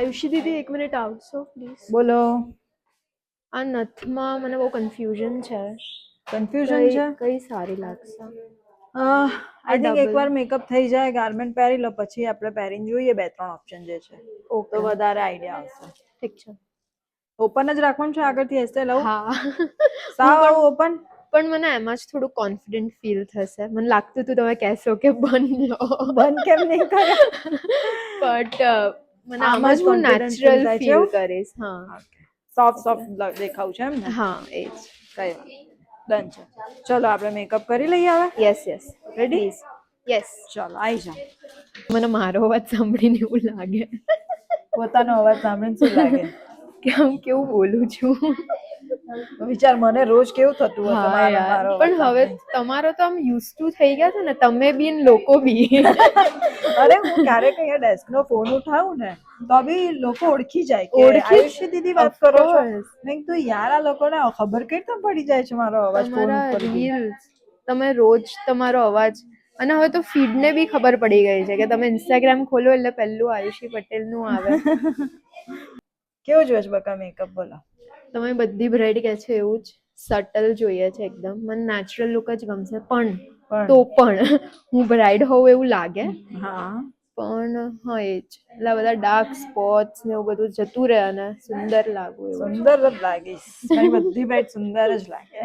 આયુષી દીદી 1 minute આવશો please? બોલો. આ નથમાં મને બહુ કન્ફ્યુઝન છે. કન્ફ્યુઝન છે? કઈ સારી લાગશે? આઈ થિંક એકવાર મેકઅપ થઈ જાય, ગાર્મેન્ટ પહેરી લો, પછી આપણે પહેરીને જોઈએ 2-3 ઓપ્શન જે છે, તો વધારે આઈડિયા આવશે. ઠીક છે. ઓપન જ રાખવાનું છે આગળથી હેરસ્ટાઈલ આવું? હા. સાવ આવું ઓપન? પણ મને એમાં જ થોડું કોન્ફિડન્ટ ફીલ થશે. મને લાગતું હતું તમે કહેશો કે બંધ લો. બંધ કેમ નહીં કરે? બટ મને આમાં જ હું નેચરલ ફીલ કરીશ. હા. સોફ્ટ દેખાવું છે એમ ને? હા, એ જ. કઈ વાત ડન છે. ચલો આપણે મેકઅપ કરી લઈએ હવે. યસ. રેડી? યસ. ચલો આવી જાઓ. મને મારો અવાજ સાંભળીને એવું લાગે. પોતાનો અવાજ સાંભળીને શું લાગે? કે હું કેવું બોલું છું. વિચાર મને રોજ કેવું થતું હશે હા મારો યાર, અવાજ પણ હવે તમારો તો આમ યુઝ ટુ થઈ ગયા છે ને, તમે બી ને લોકો બી. અરે હું ક્યારેક અહીંયા ડેસ્ક નો ફોન ઉઠાવું ને તો બી લોકો ઓળખી જાય કે આયુષી દીદી વાત કરો છો. મેં કીધું યાર આ લોકોને ખબર કઈ રીતે પડી જાય છે મારો અવાજ ફોન તમારા ઉપર બી. રીલ્સ, તમે રોજ તમારો અવાજ, અને હવે તો ફીડ ને બી ખબર પડી ગઈ છે કે તમે ઇન્સ્ટાગ્રામ ખોલો એટલે પહેલું આયુષી પટેલ નું આવે. કેવું જોઈએ છે બકા મેકઅપ બોલો? તમે બધી બ્રાઇડ કહે છે એવું જ સટલ જોઈએ છે એકદમ. મને નેચરલ લુક જ ગમશે, પણ હું બ્રાઇડ હોઉં એવું લાગે. હા. પણ હા, એ જ એટલા બધા ડાર્ક સ્પોટ્સ ને એવું બધું જતું રહે અને સુંદર લાગુ એવું. સુંદર જ લાગીશ. મારી બધી બ્રાઇડ સુંદર જ લાગે.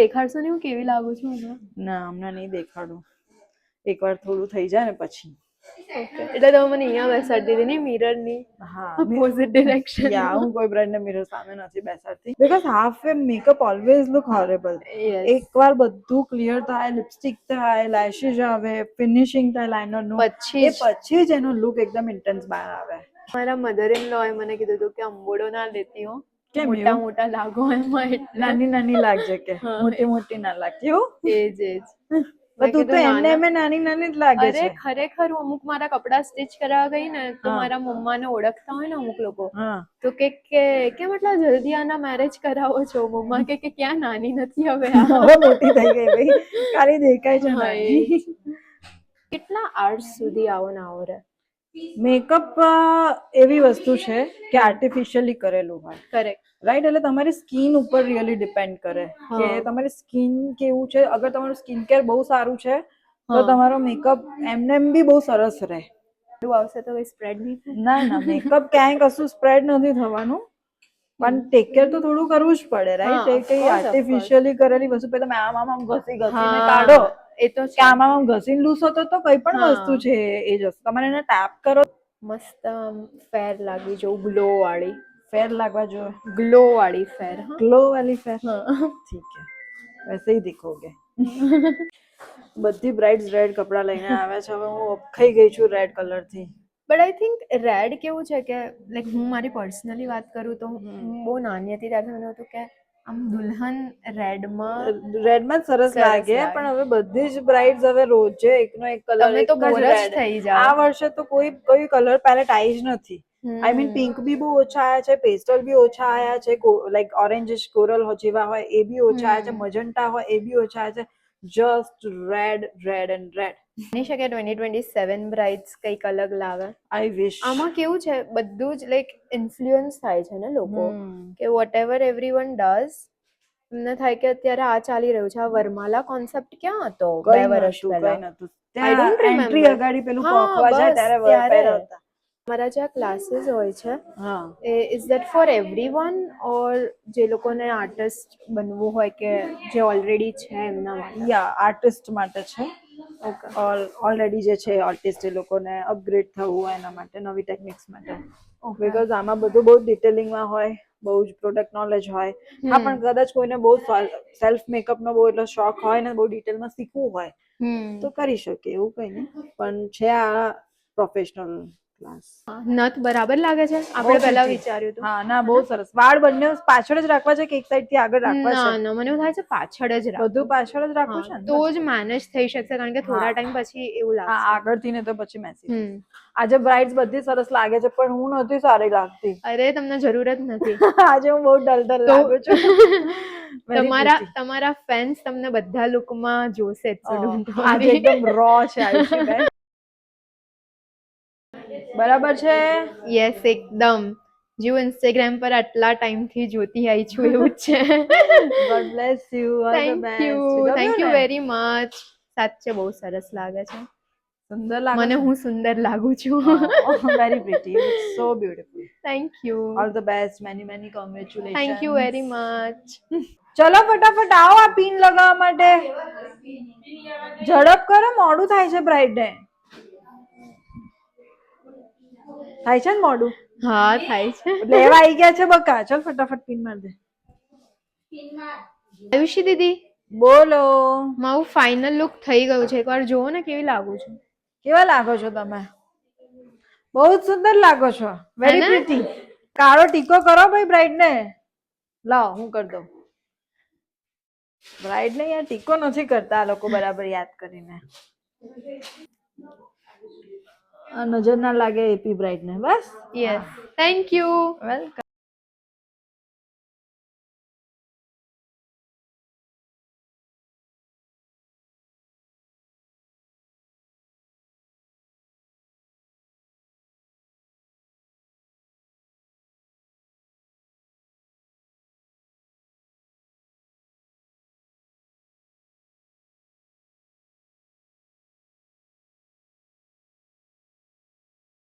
દેખાડશો ને હું કેવી લાગુ છું હમણાં? ના હમણાં નહીં દેખાડું, એકવાર થોડું થઈ જાય ને પછી. એટલે તમે મને અહીંયા બેસાડી દીધી ને મિરર ની ઓપોઝિટ ડિરેક્શન. યા હું કોઈ બ્રાઇડ ને મિરર સામે નથી બેસાડતી, because half way makeup always look horrible. એકવાર બધું ક્લિયર થાય, લિપસ્ટિક થાય, લેશિસ આવે, ફિનિશિંગ થાય લાઇનર નું, પછી જ એનો લુક એકદમ ઇન્ટેન્સ બહાર આવે. મારા મધર ઇન લો એ મને કીધું હતું કે અંબોડો ના લેતી હો, મોટા મોટા લાગો એમાં. નાની નાની લાગજે કે મોટી મોટી ના લાગતી હો. એજ. તું તો એમને નાની નાની જ લાગે છે. અરે ખરેખર અમુક મારા કપડા સ્ટિચ કરાવવા ગઈ ને તો મારા મમ્માને ઓળખતા હોય ને અમુક લોકો, તો કે મતલબ જલ્દી આના મેરેજ કરાવો છો? મમ્મા કે ક્યાં નાની નથી હવે મોટી થઈ ગઈ ભાઈ, ખાલી દેખાય છે નાની. કેટલા આર્ટ્સ સુધી આવો ને આવો રે. મેકઅપ એવી વસ્તુ છે કે આર્ટિફિશિયલી કરેલું હોય. કરેક્ટ. રાઈટ, એટલે તમારી સ્કિન ઉપર રિયલી ડિપેન્ડ કરે કે તમારી સ્કિન કેવું છે. અગર તમારું સ્કિન કેર બહુ સારું છે તો તમારો મેકઅપ એમને એમ બી બહુ સરસ રહે. આવશે તો કઈ સ્પ્રેડ નહીં થાય? ના મેકઅપ ક્યાંય કશું સ્પ્રેડ નથી થવાનું, પણ ટેક કેર તો થોડું કરવું જ પડે રાઈટ. એ કઈ આર્ટિફિશિયલી કરેલી વસ્તુ તમે આમ ઘસીને કાઢો, એ તો કે આમ ઘસીને લૂસો તો કઈ પણ વસ્તુ છે એ જ વસ્તુ તમારે એને ટેપ કરો. મસ્ત ફેર લાગી જવું, ગ્લો વાળી. ફેર લાગવા જો, ગ્લો વાળી ફેર. ગ્લો વાલી ફેર. ઠીક હે, વૈસે ही दिखोगे. બધી બ્રાઇડ્સ રેડ કપડા લઈને આવે છે. હવે હું અપખાઈ ગઈ છું રેડ કલર થી. બટ આઈ થિંક રેડ કેવું છે કે લાઈક હું મારી પર્સનલી વાત કરું તો હું બહુ નાની હતી ત્યારથી મને હતું કે આમ દુલ્હન રેડમાં જ સરસ લાગે. પણ હવે બધી જ બ્રાઇડ્સ હવે રોજે એકનો એક કલર, એક જ રેડ. આ વર્ષે તો કોઈ કલર પેલેટ આવી જ નથી. આઈ મીન પિંક બી બહુ ઓછા આયા છે, પેસ્ટલ બી ઓછા આયા છે, લાઈક ઓરેન્જ કોરલ જેવા હોય એ બી ઓછા આયા છે, મજન્ટા હોય એ બી ઓછા આયા છે. Just red and red. બની શકે 2027 બ્રાઇડ્સ કંઈક અલગ લાવે. આઈ વિશ. આમાં કેવું છે બધું જ લાઈક ઇન્ફ્લુઅન્સ થાય છે ને લોકો, કે વોટ એવર એવરીવન ડઝ, એમને થાય કે અત્યારે આ ચાલી રહ્યું છે. આ વરમાલા કોન્સેપ્ટ ક્યાં હતો 2 વર્ષ પહેલા? I don't remember. અગાડી પેલું પોખવા જાય ત્યારે પહેરતા. મારા જે ક્લાસીસ હોય છે ઇઝ ધેટ ફોર એવરીવન, ઓર જે લોકોને આર્ટિસ્ટ બનવું હોય કે જે ઓલરેડી છે એમના માટે? યા આર્ટિસ્ટ માટે છે. ઓલરેડી જે છે આર્ટિસ્ટ, એ લોકોને અપગ્રેડ થવું હોય એના માટે, નવી ટેકનિક્સ માટે. બીકોઝ આમાં બધું બહુ ડિટેલિંગમાં હોય, બહુ જ પ્રોડક્ટ નોલેજ હોય. હા, પણ કદાચ કોઈને બહુ સેલ્ફ મેકઅપ નો બહુ એટલો શોખ હોય ને, બહુ ડિટેલમાં શીખવું હોય તો કરી શકે, એવું કઈ નહીં. પણ છે આ પ્રોફેશનલ ક્લાસ. નથ બરાબર લાગે છે આપણે પહેલા વિચાર્યું હતું? હા, ના બહુ સરસ. વાળ બંને પાછળ જ રાખવા છે કે એક સાઈડ થી આગળ રાખવા છે? ના, મને એવું થાય છે પાછળ જ રાખો. બધું પાછળ જ રાખવું છે ને, તો જ મેનેજ થઈ શકશે, કારણ કે થોડા ટાઈમ પછી એવું લાગશે. હા, આગળથી ને તો પછી મેસી. આજે બ્રાઇડ્સ બધી સરસ લાગે છે, પણ હું નથી સારી લાગતી. અરે તમને જરૂર જ નથી. આજે હું બહુ ડલ લાગુ છું. તમારા ફેન્સ તમને બધા લુકમાં જોશે. આજે એકદમ રો છે આયુષી બેન. બરાબર છે. યસ એકદમ જેવું ઇન્સ્ટાગ્રામ પર આટલા ટાઈમ થી જોતી આવી છું એવું જ છે. God bless you, all the best. Thank you very much. સાચે બહુ સરસ લાગે છે. સુંદર લાગે મને છે. હું સુંદર લાગુ છું. Very pretty, you look so beautiful. Thank you. All the best, many many congratulation. Thank you very much. ચલો ફટાફટ આવો આ પિન લગાવવા માટે. ઝડપ કરો, મોડું થાય છે બ્રાઇડ ને. થાય છે ને મોડું? હા થાય છે. લેવા આવી ગયા છે બકા. ચલ ફટાફટ પિન માર દે. આયુષી દીદી બોલો. મારું ફાઇનલ લુક થઈ ગયું છે. એકવાર જોવો ને કેવી લાગુ છું. કેવા લાગો છો તમે? બહુ જ સુંદર લાગો છો. વેરી હે ને? પ્રિટી. કાળો ટીકો કરો ભાઈ બ્રાઇડ ને. લાવ હું કરી દઉં. બ્રાઇડ ને યાર ટીકો નથી કરતા આ લોકો બરાબર યાદ કરીને. નજર ના લાગે એપી બ્રાઇડ ને. બસ યસ થેન્ક યુ. વેલકમ.